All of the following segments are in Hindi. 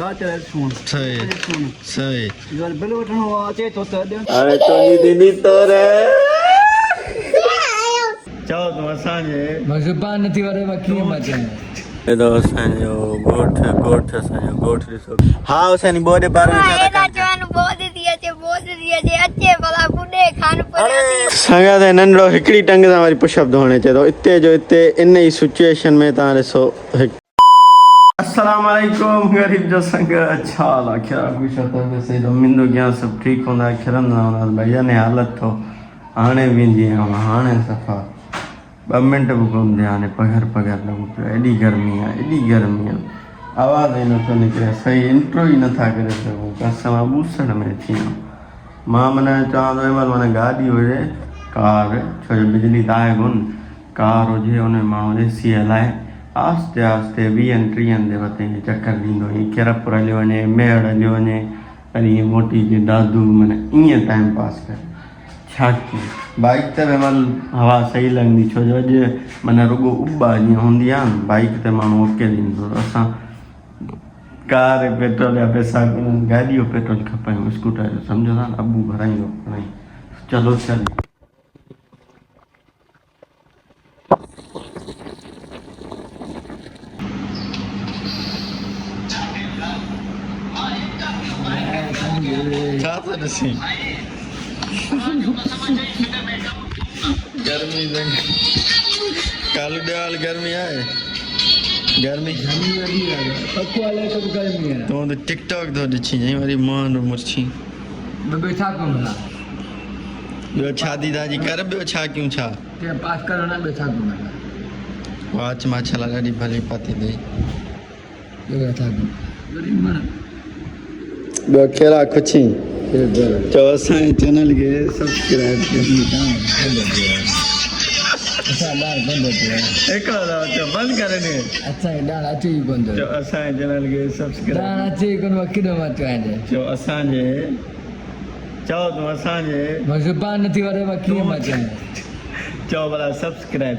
सही चओ तूं असांजे ज़ुबान नथी वरे मां कीअं मां चवां एॾो असांजो ॻोठ असांजो ॻोठ ॾिसो हा असांजी ॿोॾे पारे संगा ते नंढड़ो हिकिड़ी टंग सां वरी पुशअप धोणे चए थो हिते जो हिते इन ई सिचुएशन में तव्हां ॾिसो अस्सलाम वालेकुम गरीब जो संग छा हाल आहे क्या कुछ सही मिंदो क्या सब ठीक होंदा खिरंदा हूंदा भैया ने हालत थो हाणे वेंदी आहियां हाणे सफ़ा 2 मिंट बि कोन थिया हाणे पघर लॻो पियो एॾी गर्मी आहे आवाज़ ई नथो निकिरे सही इंट्रो ई नथा करे सघूं कसम ॿूसण में अची वियो मां माना चवां थो महिल माना गाॾी हुजे कार छो जो बिजली त आहे कोन कार हुजे हुन में माण्हू एसी हलाए आस्ते आस्ते 20-30 ते वते चकर ॾींदो ईअं किरपुर हलियो वञे मेड़ हलियो वञे वरी ईअं मोटी जे दादू माना ईअं टाइम पास करे छा कयूं बाइक ते महिल हवा सही लॻंदी छो जो अॼु माना रुॻो उॿा जीअं हूंदी आहे न बाइक ते माण्हू ओके ॾींदो असां कार पेट्रोल जा पैसा कोन्हनि गाॾी जो पेट्रोल खपायूं स्कूटर जो सम्झो था न अबू भराईंदो चलो चल छा थो ॾिसी गर्मी कालू ॾेवाल गर्मी आहे गर्मी तूं त टिकटॉक थो ॾिसी जांइ वरी मोहन मुर्छी ॿियो छा कयूं ॿियो शादी दादी कर ॿियो छा कयूं छा पास करो न ॿियो छा कयूं वाच माछला ॾाढी भली पाती अथई ॿियो छा कयूं ॿियो कहिड़ा खुशी चओ असांजे चैनल खे सब्सक्राइब हिकिड़ो चओ बंदि करे ॾे असांखे ॾाढो अचे ई कोन थो चओ असांजे चैनल खे सब्सक्राइब अचे ई कोन केॾो मां चवां चओ असांजे चओ तूं असांजे ज़ुबान नथी वरे मां कीअं मां चवां चओ भला सब्सक्राइब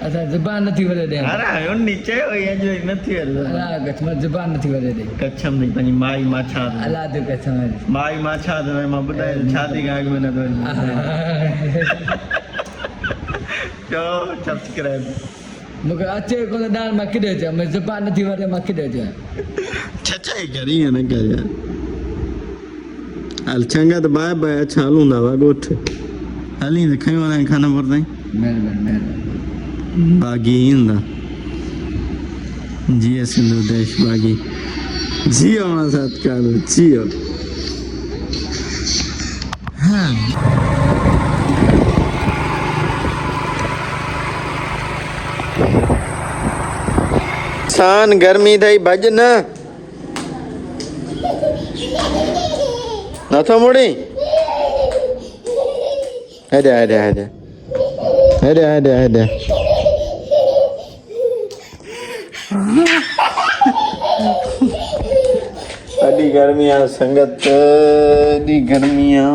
असां ज़ुबान नथी वरे ॾे अरे उन चयो अॼु नथी वरे मां ज़ुबान नथी वरे ॾे कच्छम नहीं पंहिंजी माई माछा अला तो कसम माई माछा त मां ॿुधाए छाती खां अॻु में न थो चओ सब्सक्राइब मूंखे अचे कोन ॾाढ मां किॾे अचां मुंहिंजी ज़ुबान नथी वरे मां किॾे अचां छा कर ईअं न कर यार हल चङा त बाय बाय अच्छा हलूं था ॻोठ हली त खयूं हलायूं खानापुर ताईं महिरबानी बागी ईंदा जियो सिंधु देश बागी जियो मां साथ कालो जियो हाँ सान गर्मी थई भज न नथो मुड़ी हेॾे अड़ी गर्मी आ संगत अड़ी गर्मी आ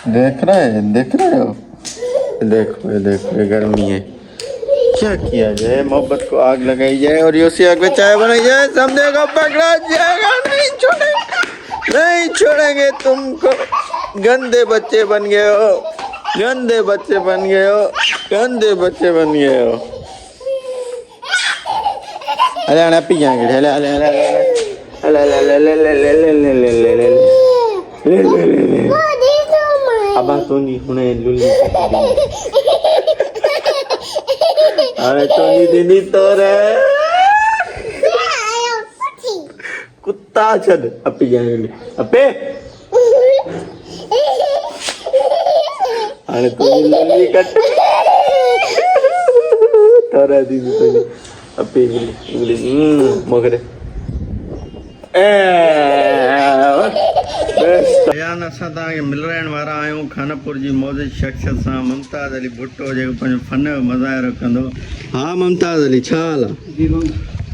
देख रहे हो देखो ये गर्मी है क्या किया जाए मोहब्बत को आग लगाई जाए और उसी आग में चाय बनाई जाए समझे को पकड़ा जाएगा नहीं छोड़ेंगे तुमको गंदे बच्चे बन गए हो अरे अरे पी जाएंगे अब तो नहीं हुने लुल्ली अरे तो नहीं दीदी तो रे कुत्ता छद अपी जाएंगे अपे अरे तो लुल्ली कट तोरा दीदी तो अपी इंग्लिश मगरे बयान असां तव्हांखे मिलण वारा आहियूं खानापुर जी मौजिद शख़्सियत सां मुमताज़ अली भुट्टो जेको पंहिंजो फन जो मज़ाहिरो कंदो हा मुमताज़ अली छा हाल आहे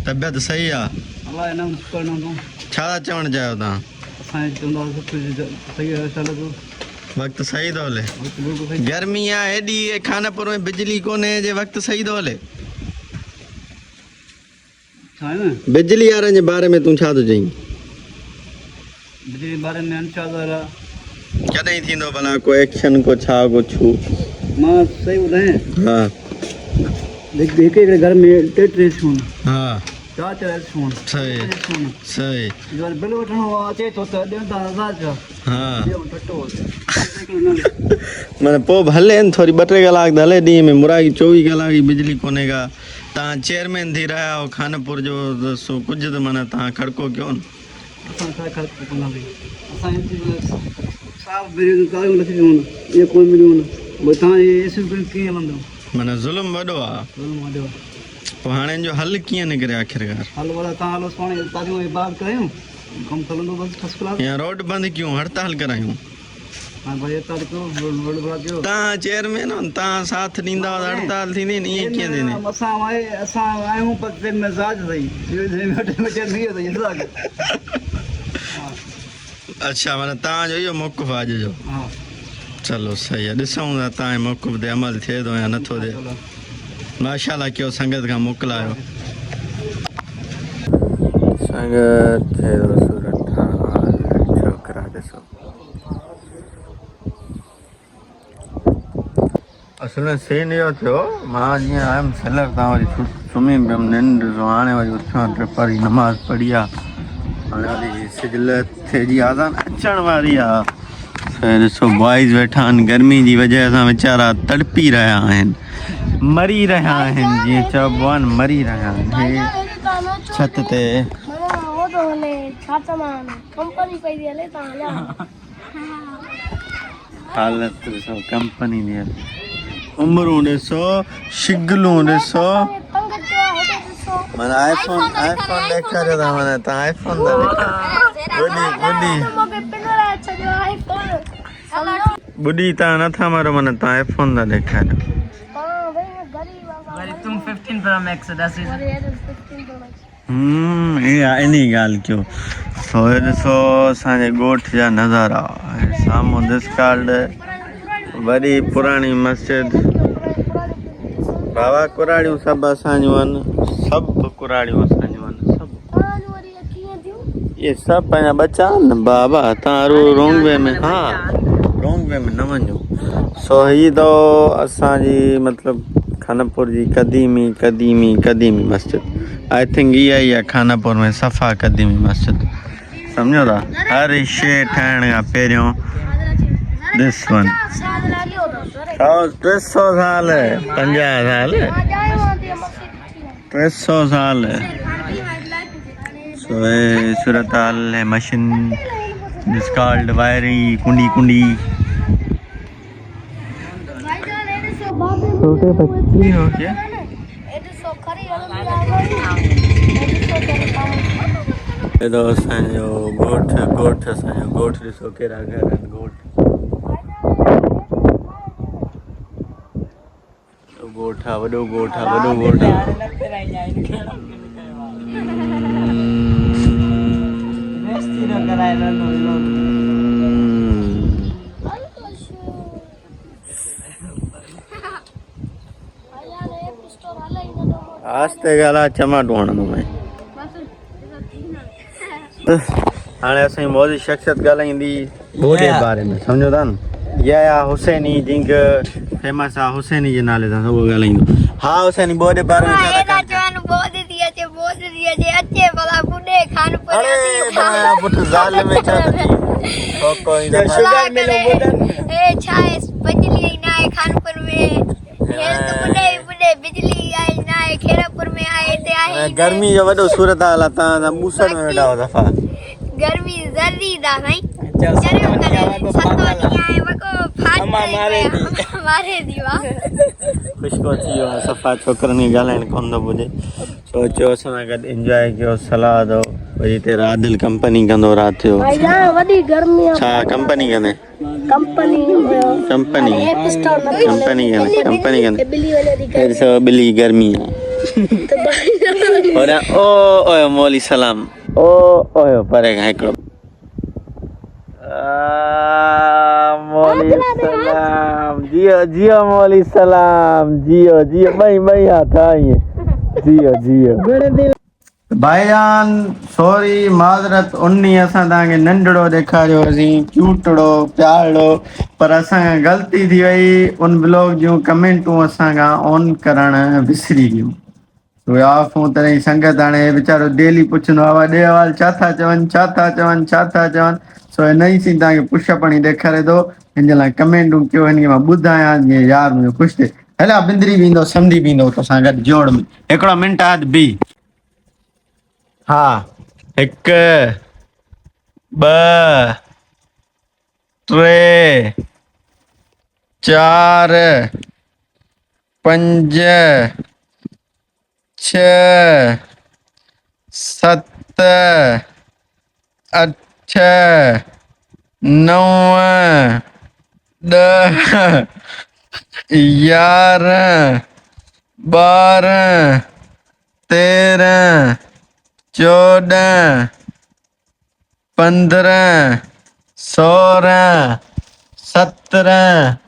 तबियत सही आहे छा था चवणु चाहियो तव्हां वक्त सही तो हले गर्मी आहे एॾी खानापुर में बिजली कोन्हे जे वक्त सही तो हले बिजली वारनि जे बारे में तूं छा थो चईं बिजली बारे में इंशाअल्लाह कॾहिं थींदो भला को एक्शन को छा को छू मां सही ॿुधायां हा हिकु घर में टे फोन हा चार फोन सही सही जो बिल वठणो अचे थो त ॾियनि था 1000 रुपया हा टटो माना पोइ हले न थोरी 2-3 कलाक त हले ॾींहं में मुरागी 24 कलाक जी बिजली कोन्हे का तव्हां चेयरमैन थी रहिया आहियो खानपुर जो सो कुझु त माना तव्हां खड़को कयो न असां छा ख़र्च कंदा भई असां साफ़ बिजली कारियूं नथी ॾियूं इहे कोन मिलियूं भई तव्हां एसी कीअं हलंदो माना ज़ुल्म वॾो आहे पोइ हाणे जो हल कीअं निकिरे आख़िरकार हलो वाला तव्हां हलो पाणी तारियूं बाग कयूं कमु हलंदो बसि फर्स्ट क्लास या रोड बंदि कयूं हड़ताल करायूं हाणे भई तारीख़ रोड बंदि कयो तव्हां चेयरमैन हो तव्हां साथ ॾींदा हड़ताल थींदी न ईअं कीअं थींदी असां आहियूं पर ते मिज़ाज अथई अच्छा माना तव्हांजो इहो मौक़ुफ़ आहे अॼु जो हा चलो सही आहे ॾिसूं था तव्हांजे मौक़ुफ़ ते अमल थिए थो या नथो थिए माशाल्लाह कयो संगत खां मोकिलायो संगत थिए थो सूरत छोकिरा ॾिसो असल में सीन इहो थियो मां जीअं आयुमि सेलर तां वरी सुम्ही पियुमि निंड जो हाणे वरी उथियो टिपरी नमाज़ पढ़ी आहे हाणे वरी सिजल थिए जी आज़ान अचण वारी आहे ॾिसो बॉइज़ वेठा आहिनि गर्मी जी वजह सां वीचारा तड़पी रहिया आहिनि मरी रहिया आहिनि जीअं चइबो आहे न मरी रहिया आहिनि हे छत ते हालत ॾिसो कंपनी जी उमिरूं ॾिसो शिगलूं ॾिसो माना आईफोन ॾेखारियो था माना तव्हां आईफोन था ॿुधी तव्हां नथा मारो माना तव्हां आईफोन था ॾेखारियो तुम 15 प्रो मैक्स इन ॻाल्हि कयो सो ॾिसो असांजे ॻोठ जा नज़ारा साम्हूं दिसकाल्ड वॾी पुराणी मस्जिद बाबा कुराड़ियूं सभु असांजियूं आहिनि सभु कुराड़ियूं असांजियूं आहिनि सभु इहे सभु पंहिंजा बचा आहिनि न बाबा तव्हां रोंग वे में हा रोंग वे में न वञो सो हीअ तो असांजी मतिलबु खानपुर जी क़दीमी मस्जिद आई थिंक इहा ई आहे खानपुर में सफ़ा क़दीमी मस्जिद सम्झो था हर शइ ठाहिण खां पहिरियों दिस वन 300 साल 50 साल 300 साल सूरत हाल मशीन दिस कॉल्ड वायरी कुंडी छोटे बच्ची हो क्या ये तो असांजो ॻोठ असांजो ॻोठ ॾिसो कहिड़ा घर आहिनि ॻोठ आहे वॾो ॻोठ आहे आस्ते ॻाल्हि आहे चमाटो हणंदो मैं हाणे असांजी मौजी शख़्सियत ॻाल्हाईंदी बोडे बारे में सम्झो था न इहा आहे हुसैनी जिंक फेमस आहे हुसैनी जे नाले सां उहो ॻाल्हाईंदो हा हुसैनी बोडे बारे में पुट ज़ाल में छा शुगर मिलो गर्मी जो वॾो सूरत हाल आहे तव्हां मूसड़ में वेठा हो दफ़ा गर्मी जल्दी दा भाई चलो करे सतो आए वको मारे दीवा खुशको थी वियो आहे सफ़ा छोकिरनि खे ॻाल्हाइणु कोन थो पुॼे सोचियो असां सां गॾु इंजॉय कयो सलाह दो वरी हिते आदिल कंपनी कंदो राति जो वॾी गर्मी छा कंपनी कंदे कंपनी बिली गर्मी आहे ओए मौली सलाम ओए परे खां हिकिड़ो मौली सलाम जियो जियो मौली सलाम जियो जियो मई हाथ आइए जियो जियो भाईजान सॉरी माजरत उन्नी असां तव्हांखे नंढड़ो ॾेखारियोसीं क्यूटड़ो प्यारो पर असां ग़लती थी वई उन ब्लॉग जूं कमेंटूं असां खां ऑन करणु विसरी वियूं आफूं तॾहिं संगत हाणे वीचारो डेली पुछंदो आहे ॾे अवाल छा था चवनि छा था चवनि छा था चवनि सो हिन ई सी तव्हांखे पुशअप हणी ॾेखारे थो हिन जे लाइ कमेंटूं कयो हिन खे मां ॿुधायां जीअं यार मुंहिंजो ख़ुशि थिए हलिया बिंदरी बि ईंदो सम्झी बि ईंदो तोसां गॾु जोड़ में हिकिड़ो मिंट आहे बी हा 1 2 3 4 5 6 7 8 9 10 11 12 13 14 15 16 17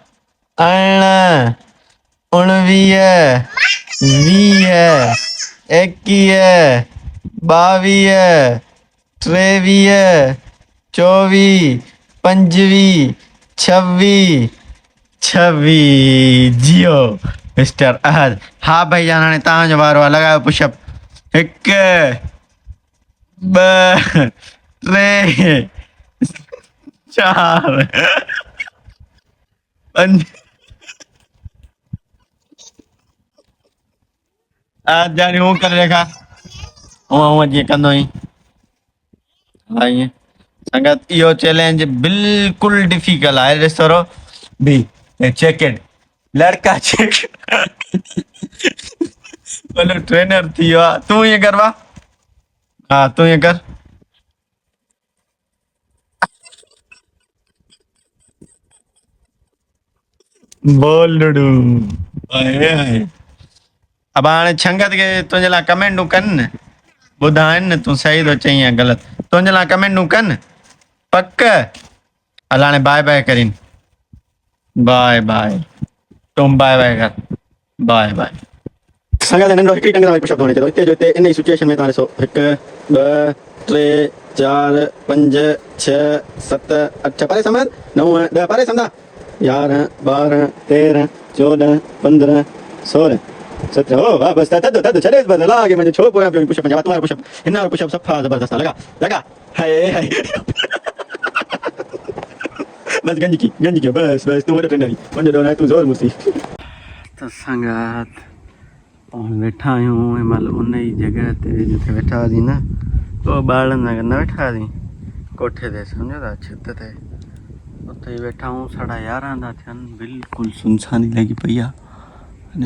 18 19 20 21 22 23 24 25 26 जियो मिस्टर अहद हा भाई जान हाणे तव्हांजो वारो आहे लॻायो पुशअप 1 2 3 4 5 जानी हूं करे ॾेखार हूअं जीअं कंदो आहीं हा ईअं संगत इहो चैलेंज बिल्कुलु डिफिकल्ट आहे ॾिसो रो बी चेक इट लड़का चेक बोलो ट्रेनर थी वियो आहे तूं ईअं करवा हा तूं ईअं कर बोलड़ू आए आए अब हाणे छंगत खे तुंहिंजे लाइ कमेंटूं कनि न ॿुधाइनि न तूं सही थो चईं या ग़लति तुंहिंजे लाइ कमेंटूं कनि पक हल हाणे बाय बाय करीन बाय बाय तुम बाय बाय कर बाय बाय संगत नंढो हिकिड़ी टंग में पुशअप होने चाहिए हिते जो हिते इन सिचुएशन में तव्हां ॾिसो 1 2 3 4 5 6 7 8 परे समझ 9 10 परे समझा 11 12 13 14 15 16 17 ओ वाह बस तद चले बस लागे मुझे छो पोया पुशअप में तुम्हारा पुशअप इन्ना पुशअप सफा जबरदस्त लगा हाय बस गंज की बस तू वॾो ट्रेनर वञो डो तू ज़ोर मुसी त संगत पाण वेठा आहियूं हिनमहिल उन ई जॻह ते जिते वेठा हुआसीं न तो ॿारनि सां गॾु न वेठा हुआसीं कोठे ते सम्झो था छित ते उते ई वेठा आहियूं 11:30 था थियनि बिल्कुलु सुनसानी लॻी पई आहे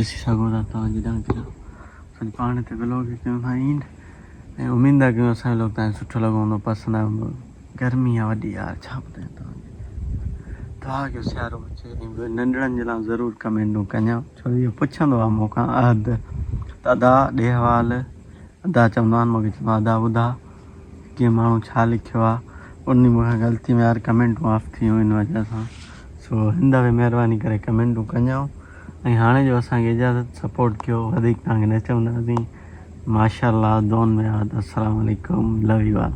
ॾिसी सघो था तव्हां जितां की पाण ते व्लॉग कयूं था ईंद ऐं उमेद आहे कयूं असांजो व्लॉग तव्हांखे सुठो लॻो हूंदो पसंदि आयो हूंदो गर्मी आहे वॾी यार छा ॿुधायां तव्हांखे सियारो अचे ऐं नंढड़नि जे लाइ ज़रूरु कमेंटूं कयां छो इहो पुछंदो आहे मूंखां अधु त अदा ॾे हवाल अदा चवंदो आहे मूंखे चवंदो आहे अदा ॿुधा कीअं माण्हू छा लिखियो आहे उन मूंखां ग़लती में यार कमेंटूं ऑफ थी वियूं हिन वजह सां सो हिन दफ़े महिरबानी करे कमेंटूं कयां ऐं हाणे जो असांखे इजाज़त सपोर्ट कयो वधीक तव्हांखे न चवंदासीं माशाअल्लाह दुआनि में अस्सलाम वालेकुम लव यू ऑल